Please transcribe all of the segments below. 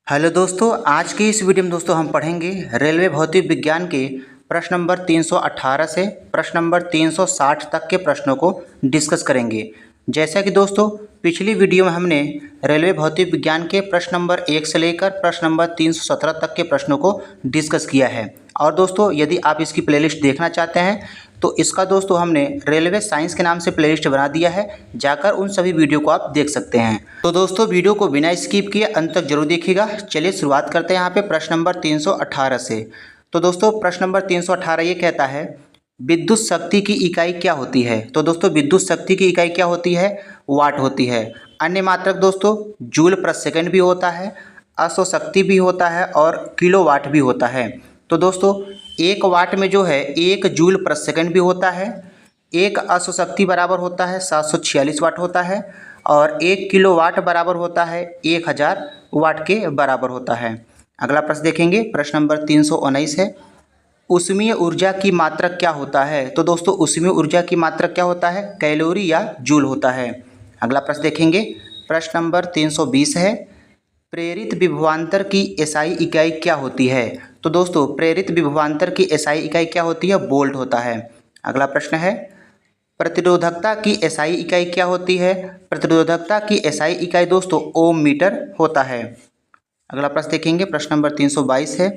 Hello दोस्तों, आज की इस वीडियो में दोस्तों हम पढ़ेंगे रेलवे भौतिक विज्ञान के प्रश्न नंबर 318 से प्रश्न नंबर 360 तक के प्रश्नों को डिस्कस करेंगे। जैसा कि दोस्तों पिछली वीडियो में हमने रेलवे भौतिक विज्ञान के प्रश्न नंबर 1 से लेकर प्रश्न नंबर 317 तक के प्रश्नों को डिस्कस किया है। और दोस्तों यदि आप इसकी प्लेलिस्ट देखना चाहते हैं तो इसका दोस्तों हमने रेलवे साइंस के नाम से प्लेलिस्ट बना दिया है, जाकर उन सभी वीडियो को आप देख सकते हैं। तो दोस्तों वीडियो को बिना स्किप किए अंत तक जरूर देखिएगा। चलिए शुरुआत करते हैं यहाँ पे प्रश्न नंबर 318 से। तो दोस्तों प्रश्न नंबर 318 ये कहता है विद्युत शक्ति की इकाई क्या होती है। तो दोस्तों विद्युत शक्ति की इकाई क्या होती है? वाट होती है। अन्य मात्रक दोस्तों जूल प्रति सेकंड भी होता है, अश्वशक्ति भी होता है और किलोवाट भी होता है। तो दोस्तों एक वाट में जो है 1 जूल प्रति सेकंड भी होता है, एक अश्वशक्ति बराबर होता है 746 वाट होता है और 1 किलोवाट बराबर होता है 1000 वाट के बराबर होता है। अगला प्रश्न देखेंगे, प्रश्न नंबर 319 है ऊष्मीय ऊर्जा की मात्रक क्या होता है। तो दोस्तों ऊष्मीय ऊर्जा की मात्रक क्या होता है? कैलोरी या जूल होता है। अगला प्रश्न देखेंगे, प्रश्न नंबर 320 है प्रेरित विभवांतर की एसआई इकाई क्या होती है। तो दोस्तों प्रेरित विभवांतर की एसआई इकाई क्या होती है? वोल्ट होता है। अगला प्रश्न है प्रतिरोधकता की एसआई इकाई क्या होती है। प्रतिरोधकता की एसआई इकाई दोस्तों ओम मीटर होता है। अगला प्रश्न देखेंगे, प्रश्न नंबर 322 है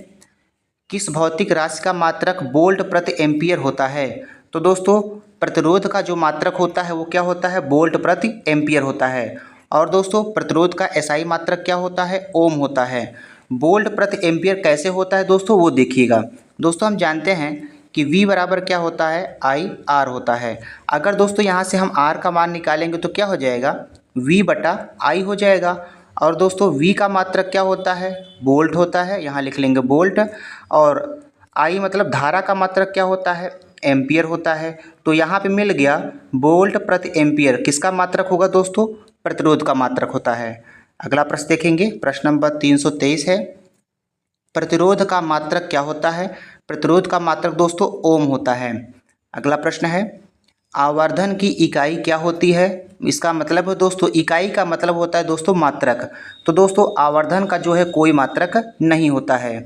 किस भौतिक राशि का मात्रक वोल्ट प्रति एम्पियर होता है। तो दोस्तों प्रतिरोध का जो मात्रक होता है वो क्या होता है? वोल्ट प्रति एम्पियर होता है। और दोस्तों प्रतिरोध का एसआई मात्रक क्या होता है? ओम होता है। वोल्ट प्रति एम्पियर कैसे होता है दोस्तों वो देखिएगा। दोस्तों हम जानते हैं कि V बराबर क्या होता है? आई आर होता है। अगर दोस्तों यहाँ से हम R का मान निकालेंगे तो क्या हो जाएगा? V बटा आई हो जाएगा। और दोस्तों V का मात्रक क्या होता है? वोल्ट होता है, यहाँ लिख लेंगे वोल्ट। और I मतलब धारा का मात्रक क्या होता है? एम्पियर होता है। तो यहाँ पे मिल गया वोल्ट प्रति एम्पियर किसका मात्रक होगा दोस्तों? प्रतिरोध का मात्रक होता है। अगला प्रश्न देखेंगे, प्रश्न नंबर 323 है प्रतिरोध का मात्रक क्या होता है। प्रतिरोध का मात्रक दोस्तों ओम होता है। अगला प्रश्न है आवर्धन की इकाई क्या होती है। इसका मतलब है दोस्तों इकाई का मतलब होता है दोस्तों मात्रक। तो दोस्तों आवर्धन का जो है कोई मात्रक नहीं होता है।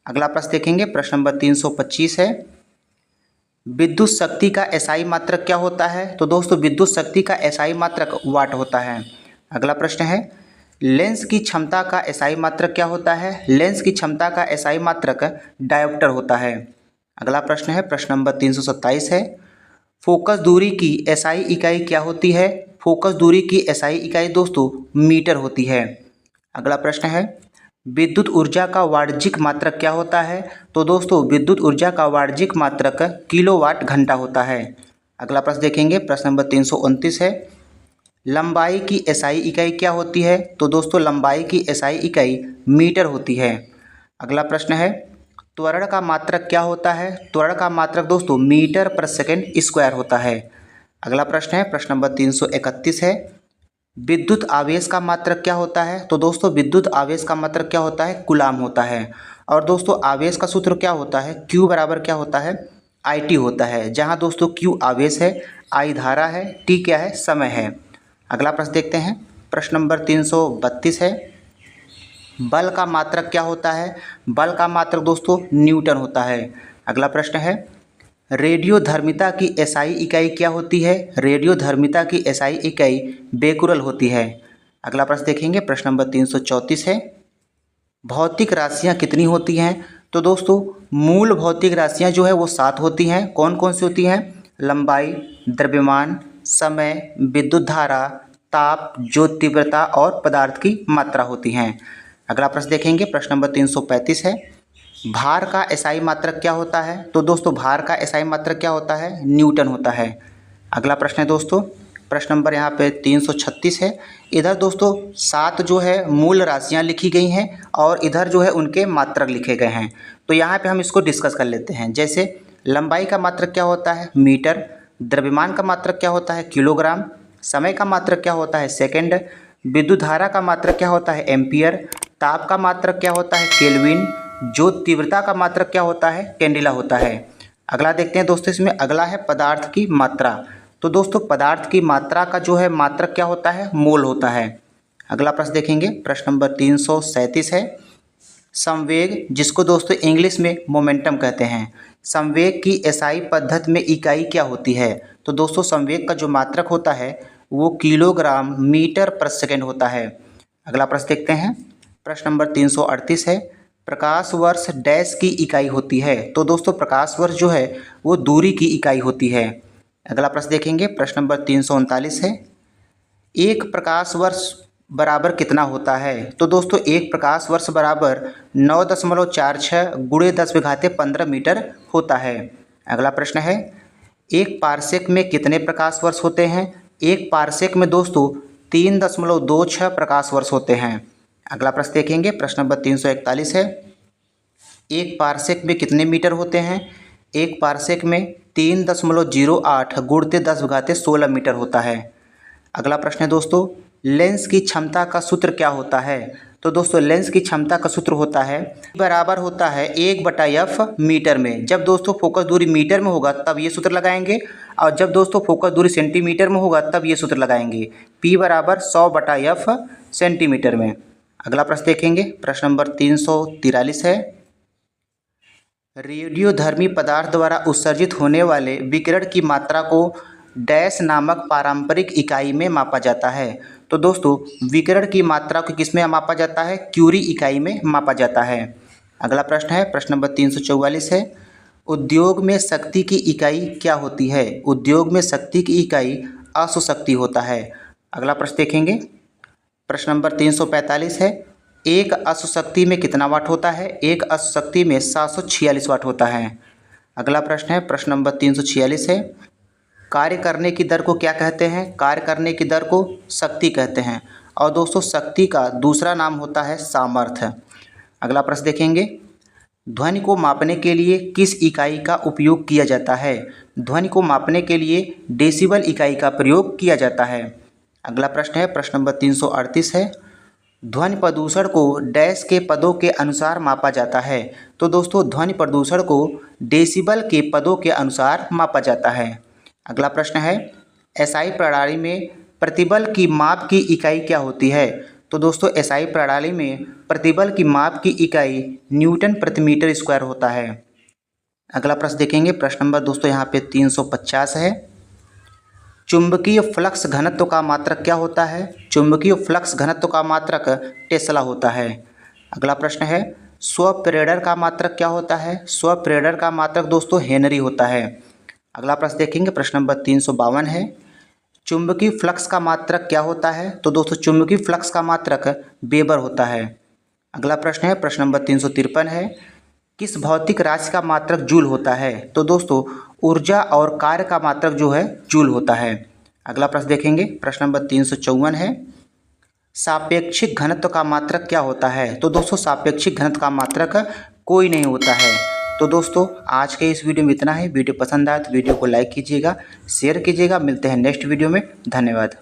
अगला प्रश्न देखेंगे, प्रश्न नंबर 325 है विद्युत शक्ति का एसआई मात्रक क्या होता है। तो दोस्तों विद्युत शक्ति का एसआई मात्रक वाट होता है। अगला प्रश्न है लेंस की क्षमता का एसआई मात्रक क्या होता है। लेंस की क्षमता का एसआई मात्रक डायोप्टर होता है। अगला प्रश्न है, प्रश्न नंबर 327 है फोकस दूरी की एसआई इकाई क्या होती है। फोकस दूरी की एसआई इकाई दोस्तों मीटर होती है। अगला प्रश्न है विद्युत ऊर्जा का वाणिज्यिक मात्रक क्या होता है। तो दोस्तों विद्युत ऊर्जा का वाणिज्यिक मात्रक किलोवाट घंटा होता है। अगला प्रश्न देखेंगे, प्रश्न नंबर 329 है लंबाई की एसआई इकाई क्या होती है। तो दोस्तों लंबाई की एसआई इकाई मीटर होती है। अगला प्रश्न है त्वरण का मात्रक क्या होता है। त्वरण का मात्रक दोस्तों मीटर प्रति सेकंड स्क्वायर होता है। अगला प्रश्न है, प्रश्न नंबर 331 है विद्युत आवेश का मात्रक क्या होता है। तो दोस्तों विद्युत आवेश का मात्रक क्या होता है? कूलाम होता है। और दोस्तों आवेश का सूत्र क्या होता है? Q बराबर क्या होता है? IT होता है। जहां दोस्तों Q आवेश है, I धारा है, T क्या है? समय है। अगला प्रश्न देखते हैं, प्रश्न नंबर 332 है बल का मात्रक क्या होता है। बल का मात्रक दोस्तों न्यूटन होता है। अगला प्रश्न है रेडियोधर्मिता की एसआई इकाई क्या होती है। रेडियोधर्मिता की एसआई इकाई बेकुरल होती है। अगला प्रश्न देखेंगे, प्रश्न नंबर 334 है भौतिक राशियां कितनी होती हैं। तो दोस्तों मूल भौतिक राशियां जो है वो 7 होती हैं। कौन कौन सी होती हैं? लंबाई, द्रव्यमान, समय, विद्युत धारा, ताप, ज्योत तीव्रता और पदार्थ की मात्रा होती हैं। अगला प्रश्न देखेंगे, प्रश्न नंबर 335 है भार का एसआई मात्रक क्या होता है। तो दोस्तों भार का एसआई मात्रक क्या होता है? न्यूटन होता है। अगला प्रश्न है दोस्तों, प्रश्न नंबर यहाँ पे 336 है इधर दोस्तों 7 जो है मूल राशियाँ लिखी गई हैं और इधर जो है उनके मात्रक लिखे गए हैं। तो यहाँ पे हम इसको डिस्कस कर लेते हैं। जैसे लंबाई का मात्रक क्या होता है? मीटर। द्रव्यमान का मात्रक क्या होता है? किलोग्राम। समय का मात्रक क्या होता है? सेकेंड। विद्युत धारा का मात्रक क्या होता है? एम्पियर। ताप का मात्रक क्या होता है? केल्विन। ज्योत तीव्रता का मात्रक क्या होता है? कैंडिला होता है। अगला देखते हैं दोस्तों, इसमें अगला है पदार्थ की मात्रा। तो दोस्तों पदार्थ की मात्रा का जो है मात्रक क्या होता है? मोल होता है। अगला प्रश्न देखेंगे, प्रश्न नंबर 337 है संवेग, जिसको दोस्तों इंग्लिश में मोमेंटम कहते हैं, संवेग की एसआई पद्धति में इकाई क्या होती है? तो दोस्तों संवेग का जो मात्रक होता है वो किलोग्राम मीटर पर सेकेंड होता है। अगला प्रश्न देखते हैं। प्रश्न नंबर 338 है, प्रकाश वर्ष डैश की इकाई होती है? तो दोस्तों प्रकाश वर्ष जो है वो दूरी की इकाई होती है। अगला प्रश्न देखेंगे। प्रश्न नंबर 339 है, एक प्रकाश वर्ष बराबर कितना होता है? तो दोस्तों एक प्रकाश वर्ष बराबर 9.46 गुणे 10⁻15 मीटर होता है। अगला प्रश्न है, एक पारसेक में कितने प्रकाश वर्ष होते हैं? एक पारसेक में दोस्तों 3.26 प्रकाश वर्ष होते हैं। अगला प्रश्न देखेंगे। प्रश्न नंबर 341 है, एक पारसेक में कितने मीटर होते हैं? एक पारसेक में 3.08 गुणित 10⁻16 मीटर होता है। अगला प्रश्न है दोस्तों, लेंस की क्षमता का सूत्र क्या होता है? तो दोस्तों लेंस की क्षमता का सूत्र होता है बराबर होता है 1/f मीटर में। जब दोस्तों फोकस दूरी मीटर में होगा तब ये सूत्र लगाएंगे, और जब दोस्तों फोकस दूरी सेंटीमीटर में होगा तब ये सूत्र लगाएंगे, P बराबर 100/f सेंटीमीटर में। अगला प्रश्न देखेंगे। प्रश्न नंबर 343 है, रेडियोधर्मी पदार्थ द्वारा उत्सर्जित होने वाले विकिरण की मात्रा को डैश नामक पारंपरिक इकाई में मापा जाता है? तो दोस्तों विकिरण की मात्रा को किस में मापा जाता है? क्यूरी इकाई में मापा जाता है। अगला प्रश्न है। प्रश्न नंबर 344 है, उद्योग में शक्ति की इकाई क्या होती है? उद्योग में शक्ति की इकाई अश्वशक्ति होता है। अगला प्रश्न देखेंगे। प्रश्न नंबर 345 है, एक अश्वशक्ति में कितना वाट होता है? एक अश्वशक्ति में 746 वाट होता है। अगला प्रश्न है। प्रश्न नंबर 346 है, कार्य करने की दर को क्या कहते हैं? कार्य करने की दर को शक्ति कहते हैं, और दोस्तों शक्ति का दूसरा नाम होता है सामर्थ्य। अगला प्रश्न देखेंगे। ध्वनि को मापने के लिए किस इकाई का उपयोग किया जाता है? ध्वनि को मापने के लिए डेसिबल इकाई का प्रयोग किया जाता है। अगला प्रश्न है। प्रश्न नंबर 338 है, ध्वनि प्रदूषण को डैश के पदों के अनुसार मापा जाता है? तो दोस्तों ध्वनि प्रदूषण को डेसिबल के पदों के अनुसार मापा जाता है। अगला प्रश्न है, एसआई प्रणाली में प्रतिबल की माप की इकाई क्या होती है? तो दोस्तों एसआई प्रणाली में प्रतिबल की माप की इकाई न्यूटन प्रति मीटर स्क्वायर होता है। अगला प्रश्न देखेंगे। प्रश्न नंबर दोस्तों यहाँ पे 350 है, चुंबकीय फ्लक्स घनत्व का मात्रक क्या होता है? चुंबकीय फ्लक्स घनत्व का मात्रक टेस्ला होता है। अगला प्रश्न है, स्वप्रेरण का मात्रक क्या होता है? स्वप्रेरण का मात्रक दोस्तों हेनरी होता है। अगला प्रश्न देखेंगे। प्रश्न नंबर 352 है, चुंबकीय फ्लक्स का मात्रक क्या होता है? तो दोस्तों चुंबकीय फ्लक्स का मात्रक वेबर होता है। अगला प्रश्न है। प्रश्न नंबर 353 है, किस भौतिक राशि का मात्रक जूल होता है? तो दोस्तों ऊर्जा और कार्य का मात्रक जो है जूल होता है। अगला प्रश्न देखेंगे। प्रश्न नंबर 354 है, सापेक्षिक घनत्व का मात्रक क्या होता है? तो दोस्तों सापेक्षिक घनत्व का मात्रक कोई नहीं होता है। तो दोस्तों आज के इस वीडियो में इतना है। वीडियो पसंद आए तो वीडियो को लाइक कीजिएगा, शेयर कीजिएगा। मिलते हैं नेक्स्ट वीडियो में। धन्यवाद।